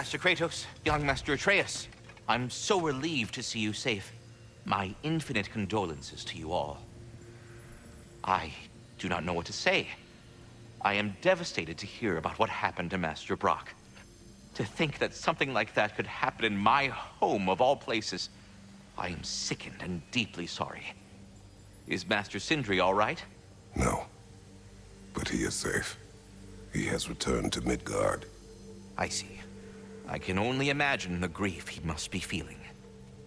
Master Kratos, young Master Atreus, I'm so relieved to see you safe. My infinite condolences to you all. I do not know what to say. I am devastated to hear about what happened to Master Brock. To think that something like that could happen in my home of all places. I am sickened and deeply sorry. Is Master Sindri all right? No. But he is safe. He has returned to Midgard. I see. I can only imagine the grief he must be feeling.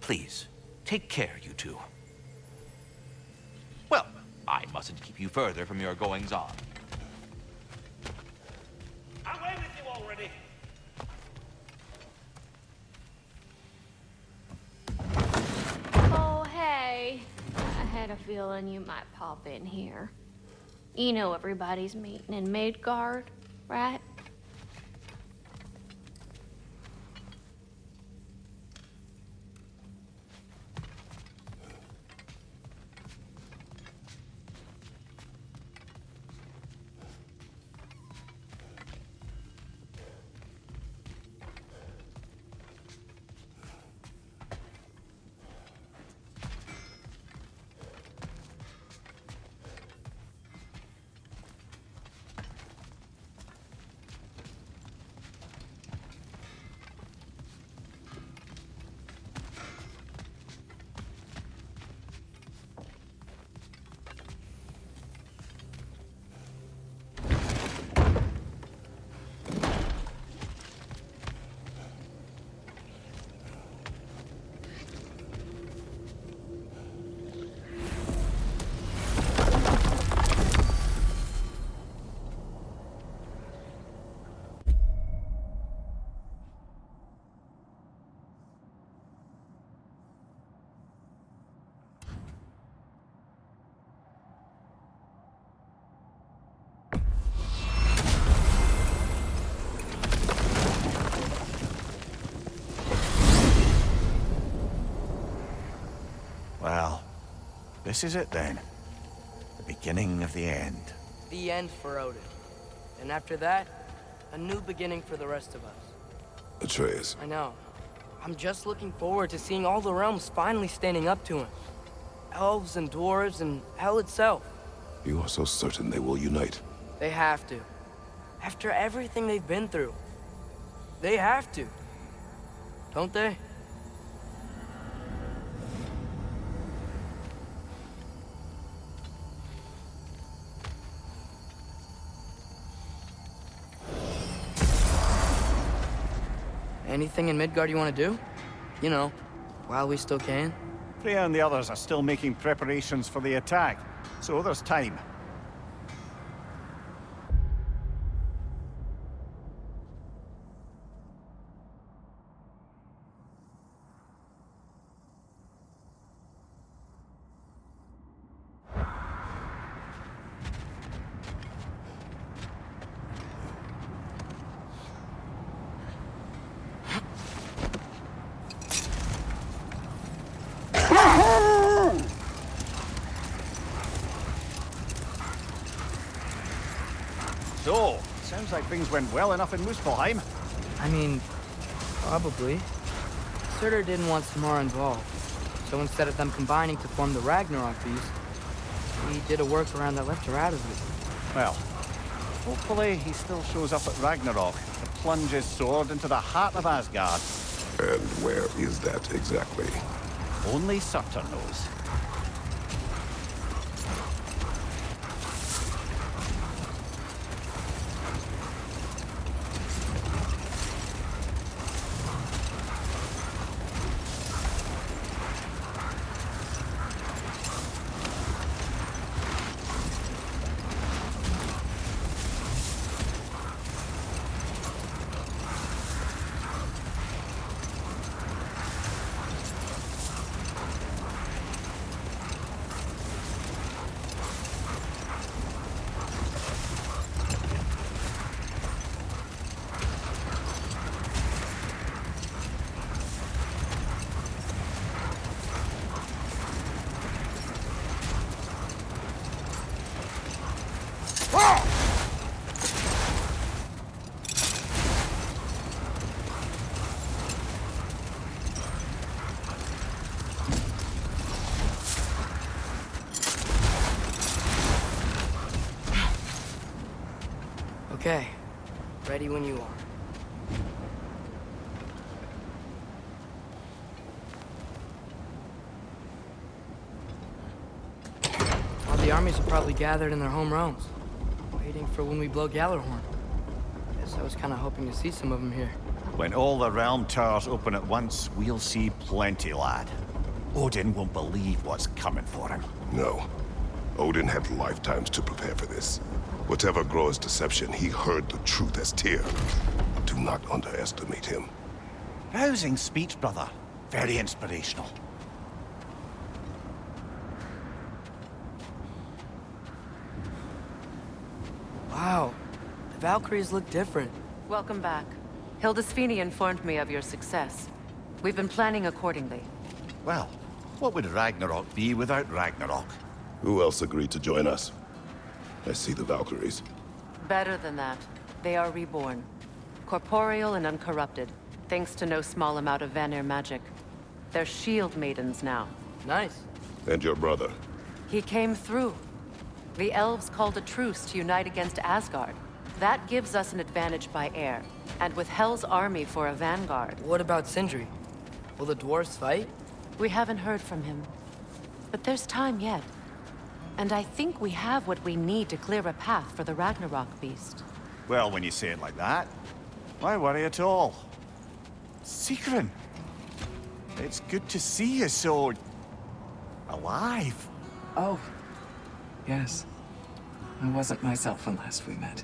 Please, take care, you two. Well, I mustn't keep you further from your goings-on. Away with you already! Oh, hey. I had a feeling you might pop in here. You know everybody's meeting in Midgard, right? Well, this is it then. The beginning of the end. The end for Odin. And after that, a new beginning for the rest of us. Atreus. I know. I'm just looking forward to seeing all the realms finally standing up to him. Elves and dwarves and hell itself. You are so certain they will unite. They have to. After everything they've been through. They have to. Don't they? Anything in Midgard you want to do? You know, while we still can. Freya and the others are still making preparations for the attack, so there's time. So, sounds like things went well enough in Muspelheim. I mean, probably. Surtur didn't want Samara involved. So instead of them combining to form the Ragnarok beast, he did a workaround that left her out of it. Well, hopefully he still shows up at Ragnarok to plunge his sword into the heart of Asgard. And where is that exactly? Only Surtur knows. Okay. Ready when you are. All the armies are probably gathered in their home realms, waiting for when we blow Gallarhorn. Guess I was kind of hoping to see some of them here. When all the realm towers open at once, we'll see plenty, lad. Odin won't believe what's coming for him. No. Odin had lifetimes to prepare for this. Whatever Groa's deception, he heard the truth as Tyr. Do not underestimate him. Rousing speech, brother. Very inspirational. Wow. The Valkyries look different. Welcome back. Hildisvini informed me of your success. We've been planning accordingly. Well, what would Ragnarok be without Ragnarok? Who else agreed to join us? I see the Valkyries. Better than that. They are reborn. Corporeal and uncorrupted, thanks to no small amount of Vanir magic. They're shield maidens now. Nice. And your brother. He came through. The elves called a truce to unite against Asgard. That gives us an advantage by air, and with Hel's army for a vanguard. What about Sindri? Will the dwarves fight? We haven't heard from him. But there's time yet. And I think we have what we need to clear a path for the Ragnarok beast. Well, when you say it like that, why worry at all? Sigrun! It's good to see you so... alive. Oh, yes. I wasn't myself when last we met.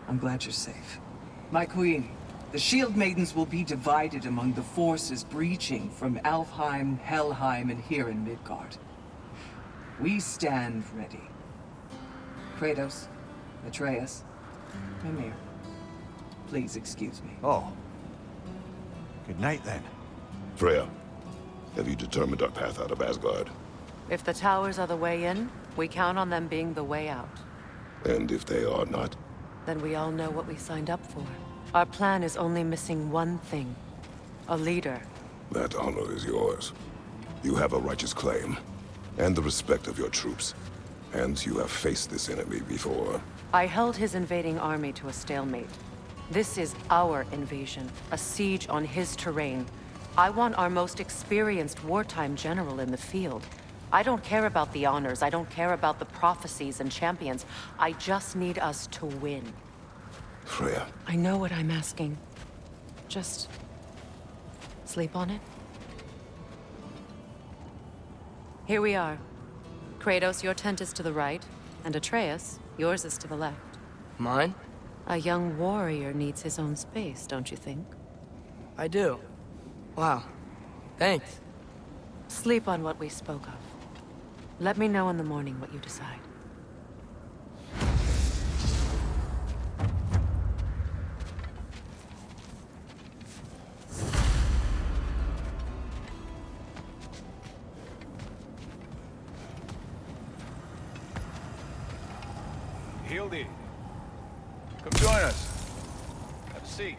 I'm glad you're safe. My queen, the Shield Maidens will be divided among the forces breaching from Alfheim, Helheim, and here in Midgard. We stand ready. Kratos, Atreus, Mimir, please excuse me. Oh. Good night, then. Freya, have you determined our path out of Asgard? If the towers are the way in, we count on them being the way out. And if they are not? Then we all know what we signed up for. Our plan is only missing one thing. A leader. That honor is yours. You have a righteous claim, and the respect of your troops. And you have faced this enemy before. I held his invading army to a stalemate. This is our invasion, a siege on his terrain. I want our most experienced wartime general in the field. I don't care about the honors, I don't care about the prophecies and champions. I just need us to win. Freya. I know what I'm asking. Just... sleep on it? Here we are. Kratos, your tent is to the right, and Atreus, yours is to the left. Mine? A young warrior needs his own space, don't you think? I do. Wow. Thanks. Sleep on what we spoke of. Let me know in the morning what you decide. Hildy, come join us. Have a seat.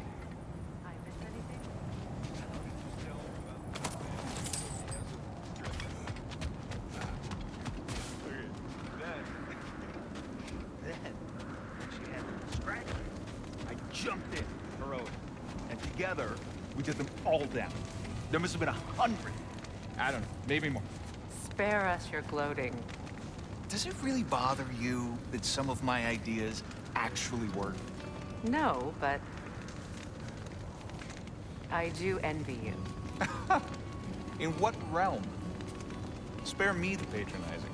I miss anything? Then, she had them distracted. I jumped in, heroic. And together, we did them all down. There must have been 100. I don't know, maybe more. Spare us your gloating. Does it really bother you that some of my ideas actually work? No, but... I do envy you. In what realm? Spare me the patronizing.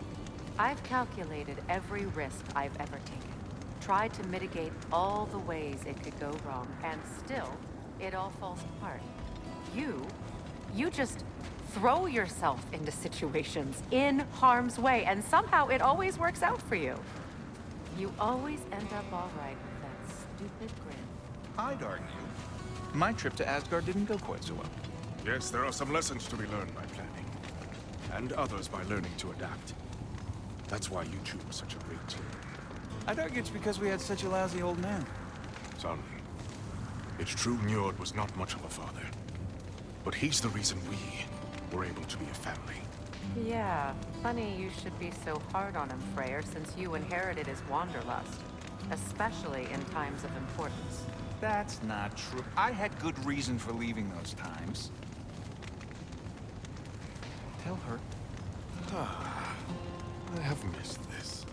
I've calculated every risk I've ever taken. Tried to mitigate all the ways it could go wrong, and still, it all falls apart. You just throw yourself into situations in harm's way, and somehow it always works out for you. You always end up all right with that stupid grin. I'd argue my trip to Asgard didn't go quite so well. Yes, there are some lessons to be learned by planning, and others by learning to adapt. That's why you two are such a great team. I'd argue it's because we had such a lousy old man. Son, it's true Njord was not much of a father, but he's the reason we were able to be a family. Yeah, funny you should be so hard on him, Freyr, since you inherited his wanderlust. especially in times of importance. That's not true. I had good reason for leaving those times. Tell her. I have missed this.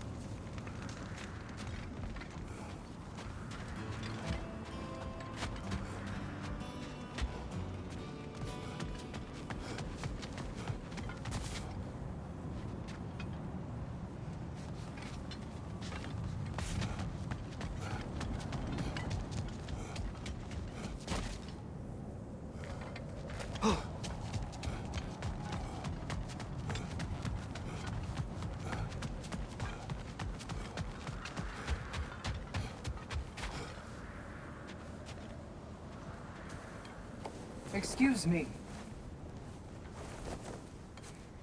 Excuse me.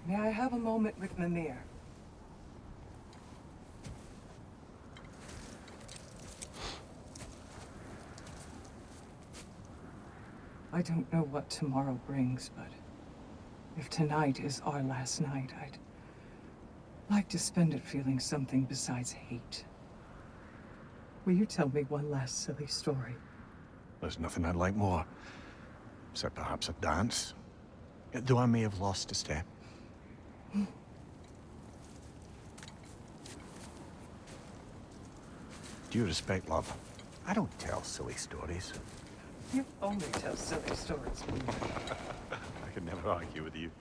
May I have a moment with Mimir? I don't know what tomorrow brings, but if tonight is our last night, I'd like to spend it feeling something besides hate. Will you tell me one last silly story? There's nothing I'd like more. Except perhaps a dance. Though I may have lost a step. Due respect, love. I don't tell silly stories. You only tell silly stories. I can never argue with you.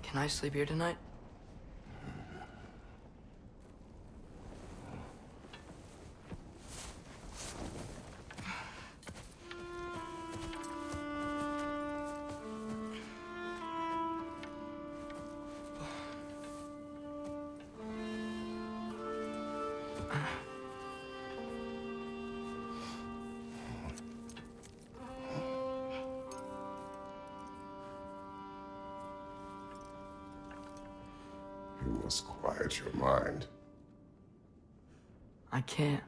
Can I sleep here tonight? You must quiet your mind. I can't.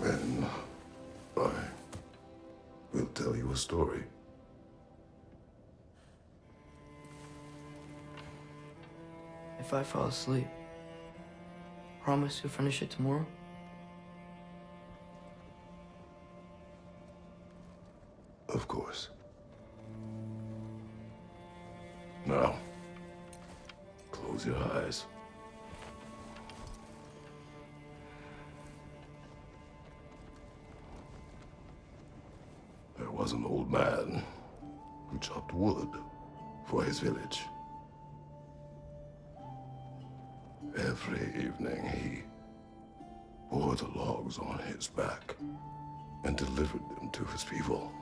Then I will tell you a story. If I fall asleep, promise you'll finish it tomorrow? Of course. Now, close your eyes. There was an old man who chopped wood for his village. Every evening he bore the logs on his back and delivered them to his people.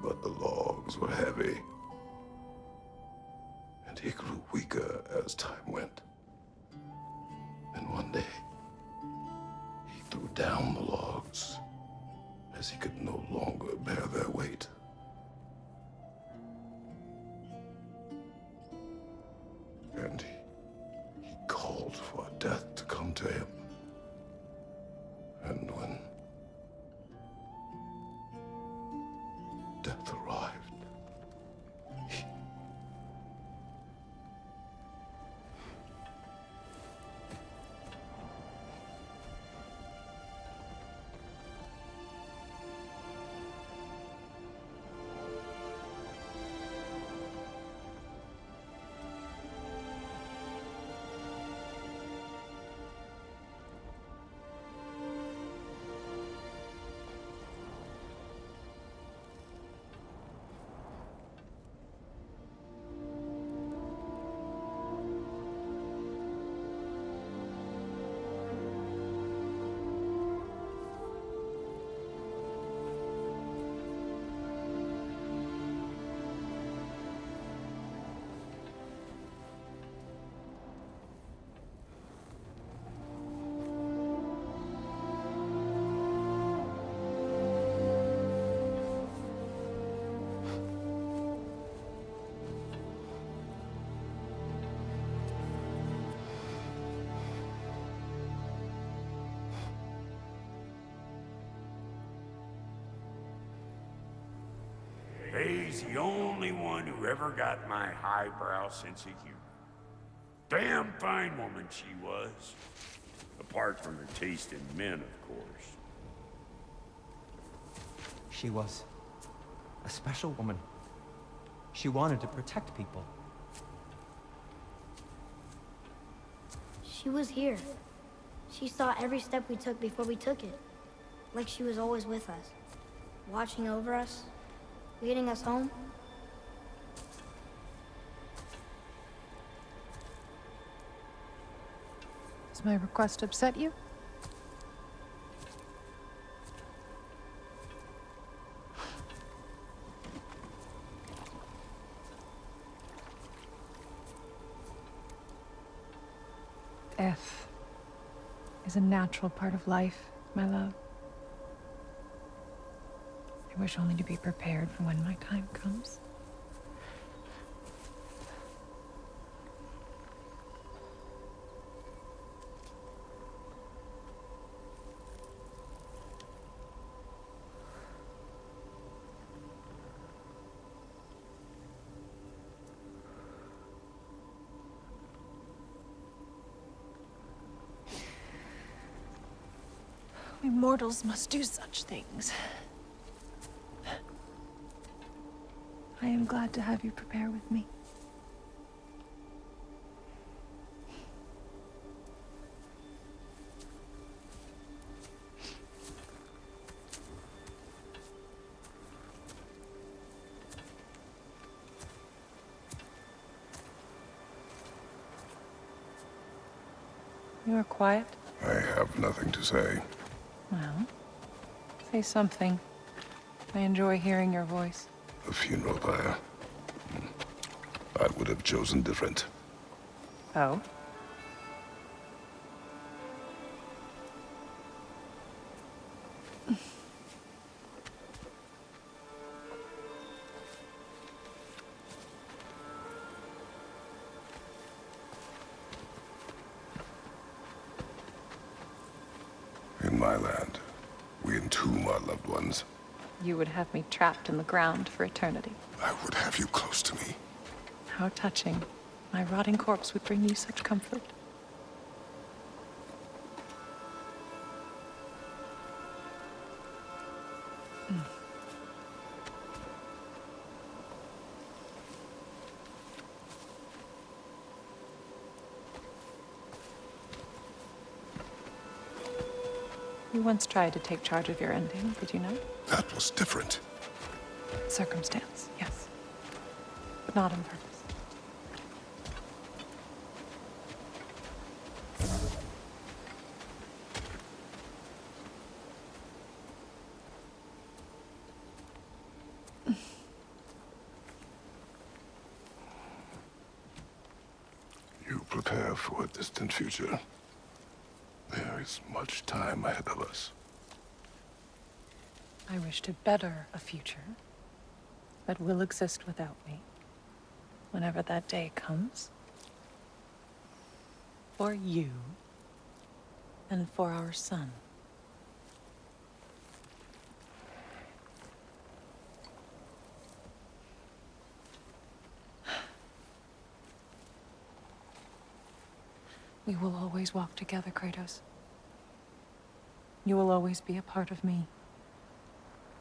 But the logs were heavy, and he grew weaker as time went. And one day, he threw down the logs as he could no longer bear their weight. And he called for death to come to him. And when death arrived, Ray's the only one who ever got my highbrow sense of humor. Damn fine woman she was. Apart from her taste in men, of course. She was a special woman. She wanted to protect people. She was here. She saw every step we took before we took it. Like she was always with us. Watching over us. Leading us home. Does my request upset you? Death is a natural part of life, my love. I wish only to be prepared for when my time comes. We mortals must do such things. I am glad to have you prepare with me. You are quiet? I have nothing to say. Well, say something. I enjoy hearing your voice. A funeral pyre. I would have chosen different. Oh? In my land, we entomb our loved ones. You would have me trapped in the ground for eternity. I would have you close to me. How touching. My rotting corpse would bring you such comfort. You once tried to take charge of your ending, did you know? That was different. Circumstance, yes. But not on purpose. You prepare for a distant future. There is much time ahead of us. I wish to better a future that will exist without me, whenever that day comes. For you, and for our son. We will always walk together, Kratos. You will always be a part of me.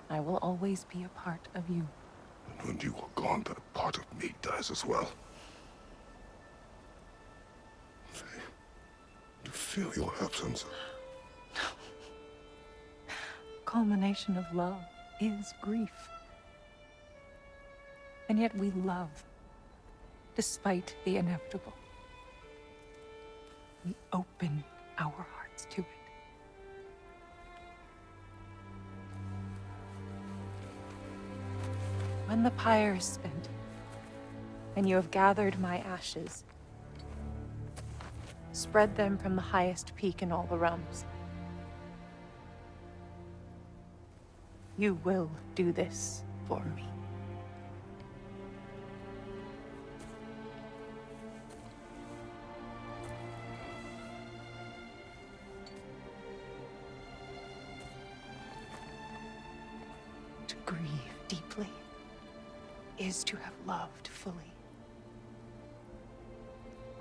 I will always be a part of you. And when you are gone, that part of me dies as well. I feel your absence. Culmination of love is grief. And yet we love, despite the inevitable. We open our hearts to it. When the pyre is spent, and you have gathered my ashes, spread them from the highest peak in all the realms. You will do this for me. To grieve deeply is to have loved fully.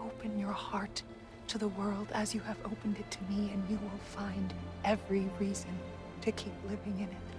Open your heart to the world as you have opened it to me, and you will find every reason to keep living in it.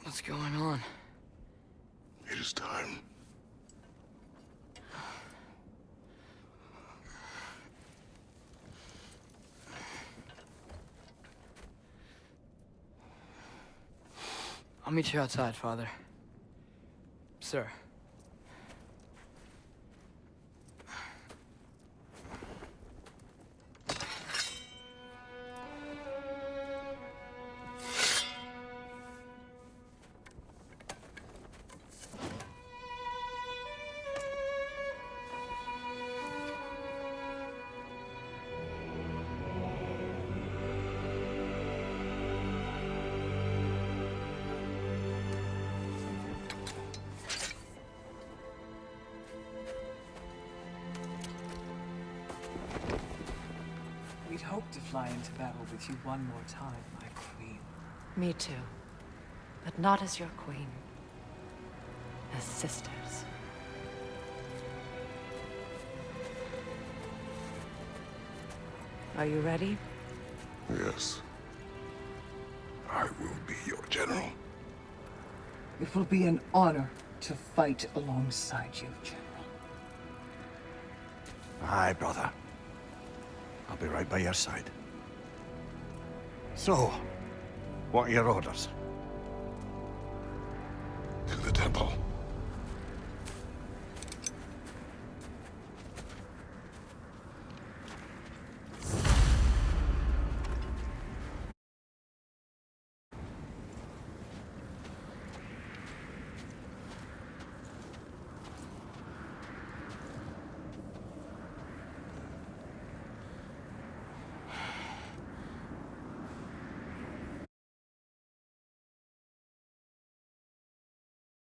What's going on? It is time. I'll meet you outside, Father. Sir. We'd hoped to fly into battle with you one more time, my queen. Me too. But not as your queen. As sisters. Are you ready? Yes. I will be your general. It will be an honor to fight alongside you, General. Aye, brother. I'll be right by your side. So, what are your orders? To the temple.